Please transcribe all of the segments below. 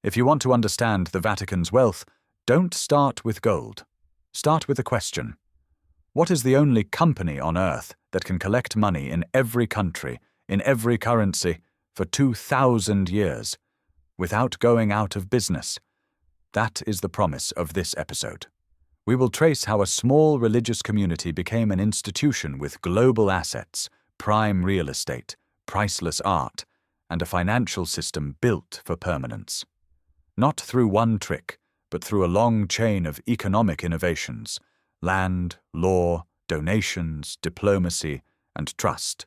If you want to understand the Vatican's wealth, don't start with gold. Start with a question. What is the only company on earth that can collect money in every country, in every currency, for 2,000 years, without going out of business? That is the promise of this episode. We will trace how a small religious community became an institution with global assets, prime real estate, priceless art, and a financial system built for permanence. Not through one trick, but through a long chain of economic innovations: land, law, donations, diplomacy, and trust.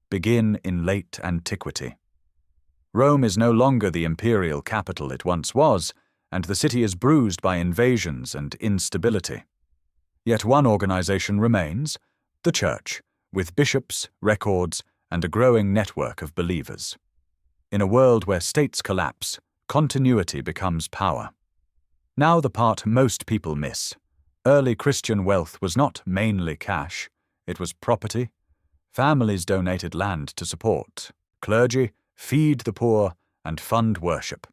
Begin in late antiquity. Rome is no longer the imperial capital it once was, and the city is bruised by invasions and instability. Yet one organization remains: the Church, with bishops, records, and a growing network of believers. In a world where states collapse, continuity becomes power. Now the part most people miss. Early Christian wealth was not mainly cash, it was property. Families donated land to support, clergy feed the poor, and fund worship.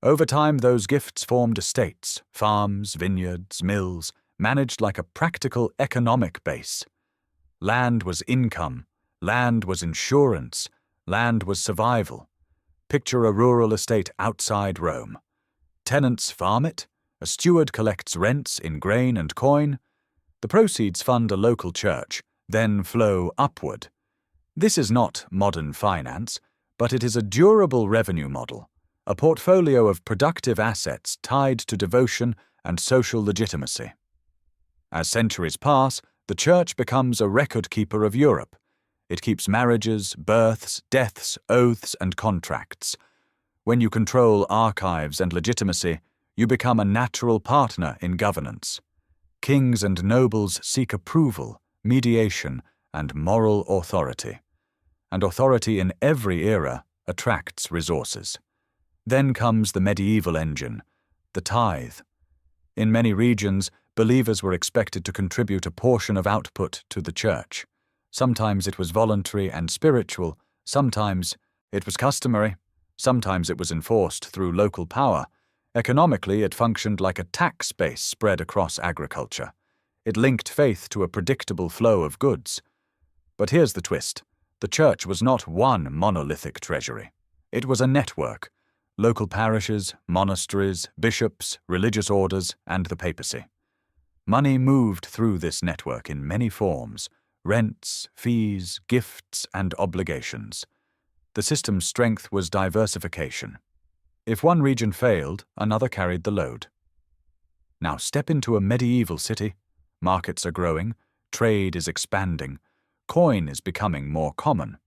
Over time, those gifts formed estates, farms, vineyards, mills, managed like a practical economic base. Land was income, land was insurance, land was survival. Picture a rural estate outside Rome. Tenants farm it, a steward collects rents in grain and coin. The proceeds fund a local church, then flow upward. This is not modern finance, but it is a durable revenue model, a portfolio of productive assets tied to devotion and social legitimacy. As centuries pass, the Church becomes a record keeper of Europe. It keeps marriages, births, deaths, oaths, and contracts. When you control archives and legitimacy, you become a natural partner in governance. Kings and nobles seek approval, mediation, and moral authority. And authority in every era attracts resources. Then comes the medieval engine, the tithe. In many regions, believers were expected to contribute a portion of output to the Church. Sometimes it was voluntary and spiritual, sometimes it was customary, sometimes it was enforced through local power. Economically, it functioned like a tax base spread across agriculture. It linked faith to a predictable flow of goods. But here's the twist. The Church was not one monolithic treasury. It was a network: local parishes, monasteries, bishops, religious orders, and the papacy. Money moved through this network in many forms: rents, fees, gifts, and obligations. The system's strength was diversification. If one region failed, another carried the load. Now step into a medieval city. Markets are growing, trade is expanding, coin is becoming more common.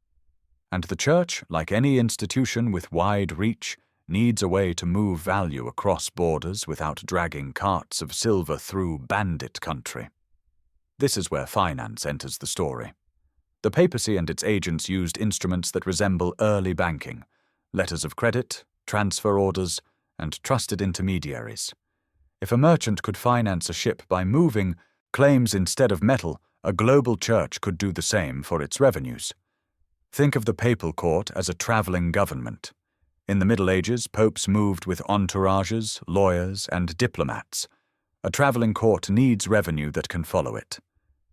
And the Church, like any institution with wide reach, needs a way to move value across borders without dragging carts of silver through bandit country. This is where finance enters the story. The papacy and its agents used instruments that resemble early banking: letters of credit, transfer orders, and trusted intermediaries. If a merchant could finance a ship by moving claims instead of metal, a global church could do the same for its revenues. Think of the papal court as a traveling government. In the Middle Ages, popes moved with entourages, lawyers, and diplomats. A traveling court needs revenue that can follow it.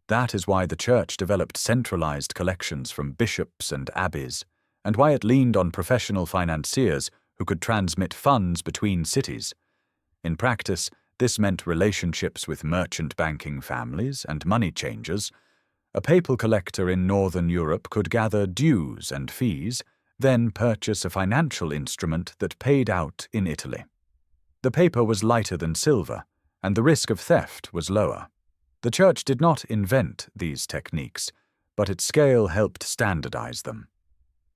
That is why the Church developed centralized collections from bishops and abbeys, and why it leaned on professional financiers who could transmit funds between cities. In practice, this meant relationships with merchant banking families and money changers. A papal collector in Northern Europe could gather dues and fees, then purchase a financial instrument that paid out in Italy. The paper was lighter than silver, and the risk of theft was lower. The Church did not invent these techniques, but its scale helped standardize them.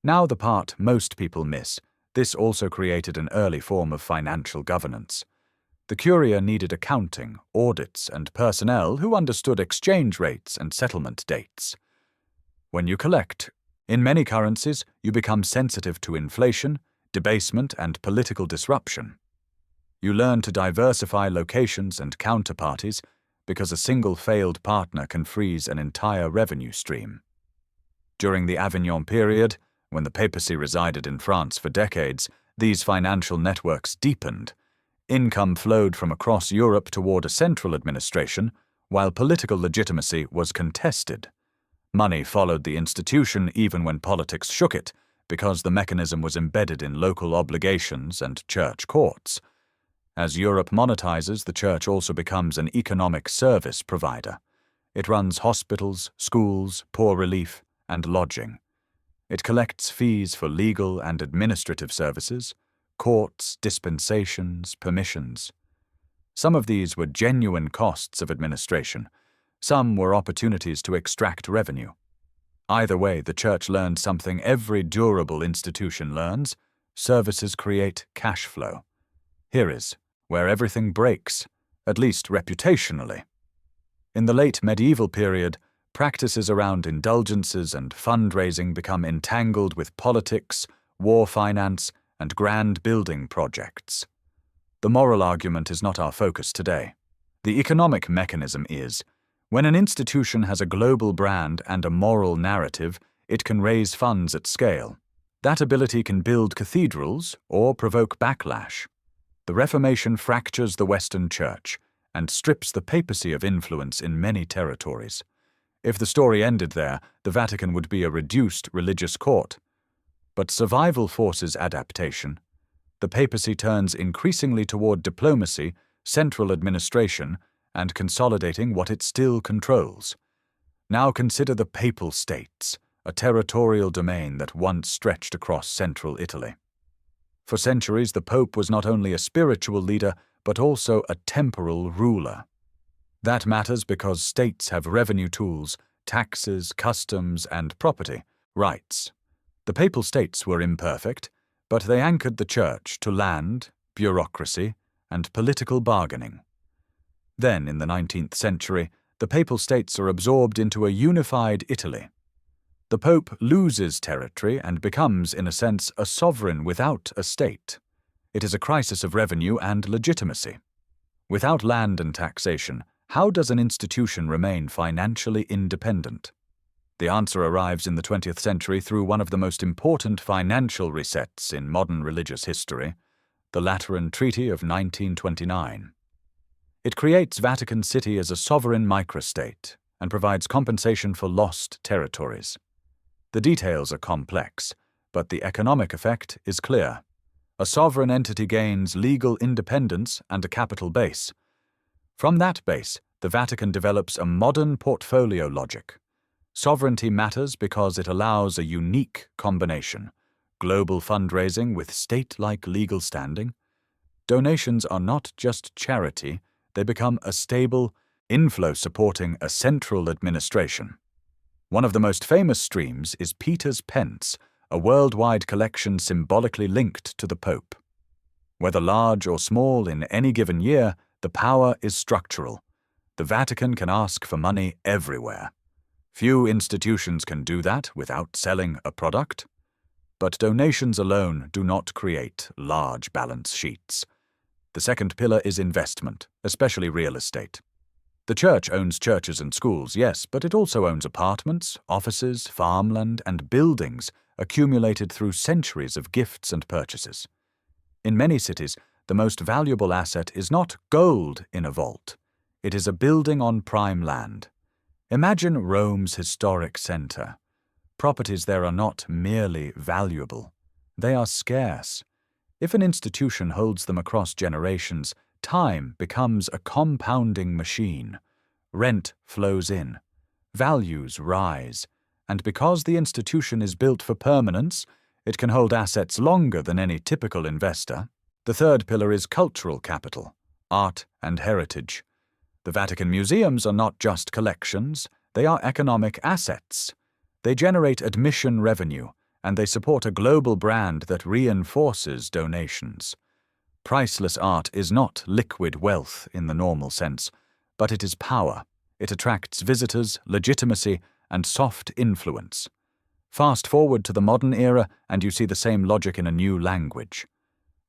Now the part most people miss: this also created an early form of financial governance. The Curia needed accounting, audits, and personnel who understood exchange rates and settlement dates. When you collect, in many currencies, you become sensitive to inflation, debasement, and political disruption. You learn to diversify locations and counterparties because a single failed partner can freeze an entire revenue stream. During the Avignon period, when the papacy resided in France for decades, These financial networks deepened. Income flowed from across Europe toward a central administration, while political legitimacy was contested. Money followed the institution even when politics shook it, because the mechanism was embedded in local obligations and church courts. As Europe monetizes, the church also becomes an economic service provider. It runs hospitals, schools, poor relief, and lodging. It collects fees for legal and administrative services, courts, dispensations, permissions. Some of these were genuine costs of administration. Some were opportunities to extract revenue. Either way, the church learned something every durable institution learns: services create cash flow. Here is where everything breaks, at least reputationally. In the late medieval period, practices around indulgences and fundraising become entangled with politics, war finance, and grand building projects. The moral argument is not our focus today. The economic mechanism is: when an institution has a global brand and a moral narrative, it can raise funds at scale. That ability can build cathedrals or provoke backlash. The Reformation fractures the Western Church and strips the papacy of influence in many territories. If the story ended there, the Vatican would be a reduced religious court. But survival forces adaptation. The papacy turns increasingly toward diplomacy, central administration, and consolidating what it still controls. Now consider the Papal States, a territorial domain that once stretched across central Italy. For centuries, the Pope was not only a spiritual leader, but also a temporal ruler. That matters because states have revenue tools, taxes, customs, and property rights. The Papal States were imperfect, but they anchored the Church to land, bureaucracy, and political bargaining. Then, in the 19th century, the Papal States are absorbed into a unified Italy. The Pope loses territory and becomes, in a sense, a sovereign without a state. It is a crisis of revenue and legitimacy. Without land and taxation, how does an institution remain financially independent? The answer arrives in the 20th century through one of the most important financial resets in modern religious history, the Lateran Treaty of 1929. It creates Vatican City as a sovereign microstate and provides compensation for lost territories. The details are complex, but the economic effect is clear. A sovereign entity gains legal independence and a capital base. From that base, the Vatican develops a modern portfolio logic. Sovereignty matters because it allows a unique combination: global fundraising with state-like legal standing. Donations are not just charity, they become a stable inflow supporting a central administration. One of the most famous streams is Peter's Pence, a worldwide collection symbolically linked to the Pope. Whether large or small in any given year, the power is structural. The Vatican can ask for money everywhere. Few institutions can do that without selling a product. But donations alone do not create large balance sheets. The second pillar is investment, especially real estate. The Church owns churches and schools, yes, but it also owns apartments, offices, farmland, and buildings accumulated through centuries of gifts and purchases. In many cities, the most valuable asset is not gold in a vault. It is a building on prime land. Imagine Rome's historic center. Properties there are not merely valuable. They are scarce. If an institution holds them across generations, time becomes a compounding machine. Rent flows in. Values rise. And because the institution is built for permanence, it can hold assets longer than any typical investor. The third pillar is cultural capital, art and heritage. The Vatican museums are not just collections, they are economic assets. They generate admission revenue, and they support a global brand that reinforces donations. Priceless art is not liquid wealth in the normal sense, but it is power. It attracts visitors, legitimacy, and soft influence. Fast forward to the modern era, and you see the same logic in a new language.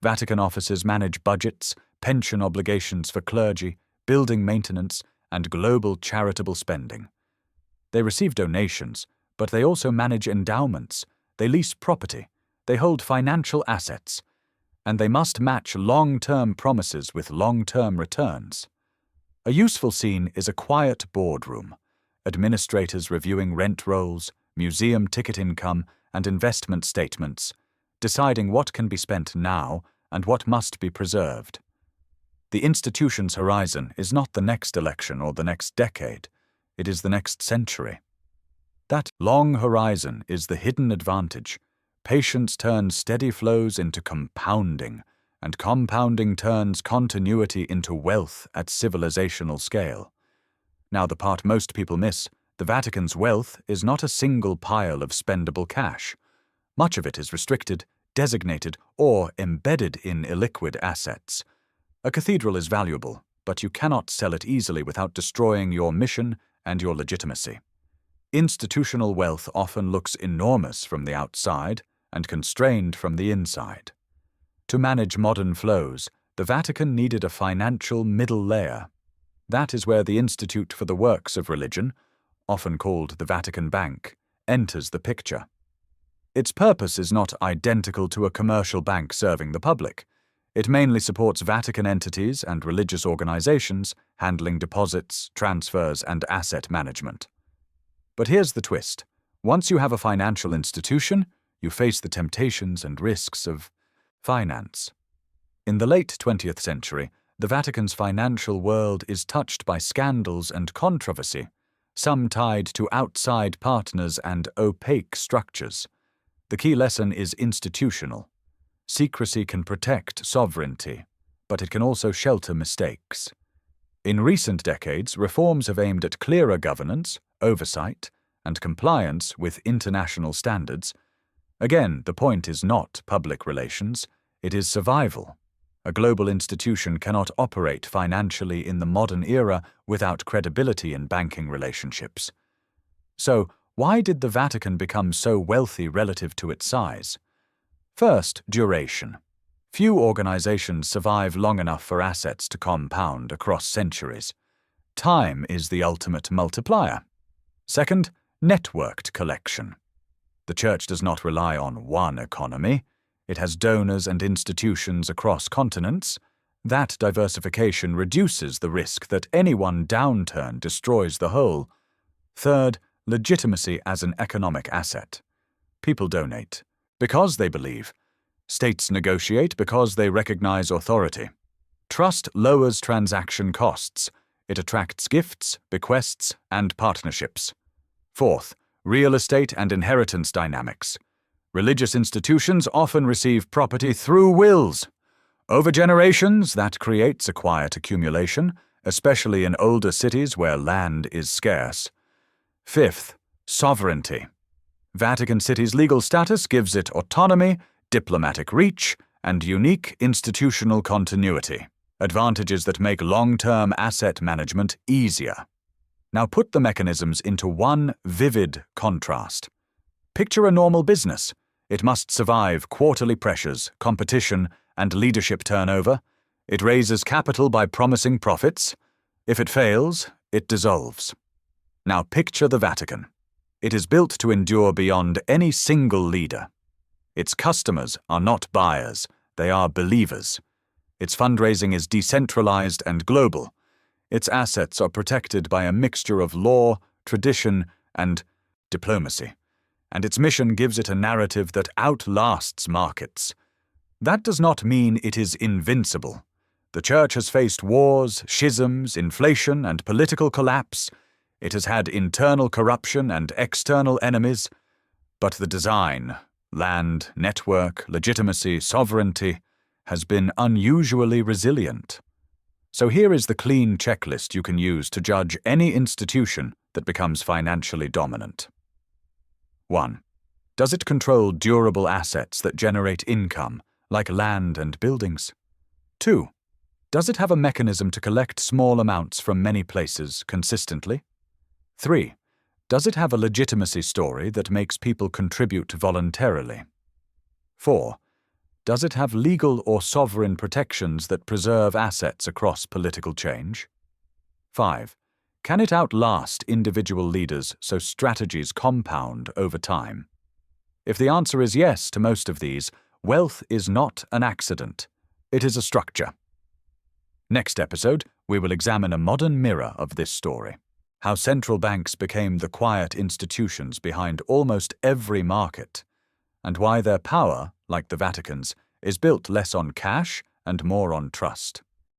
Vatican offices manage budgets, pension obligations for clergy, building maintenance, and global charitable spending. They receive donations, but they also manage endowments. They lease property. They hold financial assets. and they must match long-term promises with long-term returns. A useful scene is a quiet boardroom, administrators reviewing rent rolls, museum ticket income, and investment statements, deciding what can be spent now and what must be preserved. The institution's horizon is not the next election or the next decade, it is the next century. That long horizon is the hidden advantage. Patience turns steady flows into compounding, and compounding turns continuity into wealth at civilizational scale. Now, the part most people miss, the Vatican's wealth is not a single pile of spendable cash. Much of it is restricted, designated, or embedded in illiquid assets. A cathedral is valuable, but you cannot sell it easily without destroying your mission and your legitimacy. Institutional wealth often looks enormous from the outside and constrained from the inside. To manage modern flows, the Vatican needed a financial middle layer. That is where the Institute for the Works of Religion, often called the Vatican Bank, enters the picture. Its purpose is not identical to a commercial bank serving the public. It mainly supports Vatican entities and religious organizations handling deposits, transfers, and asset management. But here's the twist. Once you have a financial institution, you face the temptations and risks of finance. In the late 20th century, the Vatican's financial world is touched by scandals and controversy, some tied to outside partners and opaque structures. The key lesson is institutional. Secrecy can protect sovereignty, but it can also shelter mistakes. In recent decades, reforms have aimed at clearer governance, oversight, and compliance with international standards. Again, the point is not public relations, it is survival. A global institution cannot operate financially in the modern era without credibility in banking relationships. So, why did the Vatican become so wealthy relative to its size? First, duration. Few organizations survive long enough for assets to compound across centuries. Time is the ultimate multiplier. Second, networked collection. The Church does not rely on one economy. It has donors and institutions across continents. That diversification reduces the risk that any one downturn destroys the whole. Third, legitimacy as an economic asset. People donate because they believe. States negotiate because they recognize authority. Trust lowers transaction costs. It attracts gifts, bequests, and partnerships. Fourth, real estate and inheritance dynamics. Religious institutions often receive property through wills. Over generations, that creates a quiet accumulation, especially in older cities where land is scarce. Fifth, sovereignty. Vatican City's legal status gives it autonomy, diplomatic reach, and unique institutional continuity, advantages that make long-term asset management easier. Now put the mechanisms into one vivid contrast. Picture a normal business. It must survive quarterly pressures, competition, and leadership turnover. It raises capital by promising profits. If it fails, it dissolves. Now picture the Vatican. It is built to endure beyond any single leader. Its customers are not buyers, they are believers. Its fundraising is decentralized and global. Its assets are protected by a mixture of law, tradition, and diplomacy. And its mission gives it a narrative that outlasts markets. That does not mean it is invincible. The Church has faced wars, schisms, inflation, and political collapse. It has had internal corruption and external enemies. But the design, land, network, legitimacy, sovereignty, has been unusually resilient. So here is the clean checklist you can use to judge any institution that becomes financially dominant. 1. Does it control durable assets that generate income, like land and buildings? 2. Does it have a mechanism to collect small amounts from many places consistently? 3. Does it have a legitimacy story that makes people contribute voluntarily? 4. Does it have legal or sovereign protections that preserve assets across political change? 5. Can it outlast individual leaders so strategies compound over time? If the answer is yes to most of these, Wealth is not an accident. It is a structure. Next episode, we will examine a modern mirror of this story. How central banks became the quiet institutions behind almost every market, and why their power, like the Vatican's, is built less on cash and more on trust.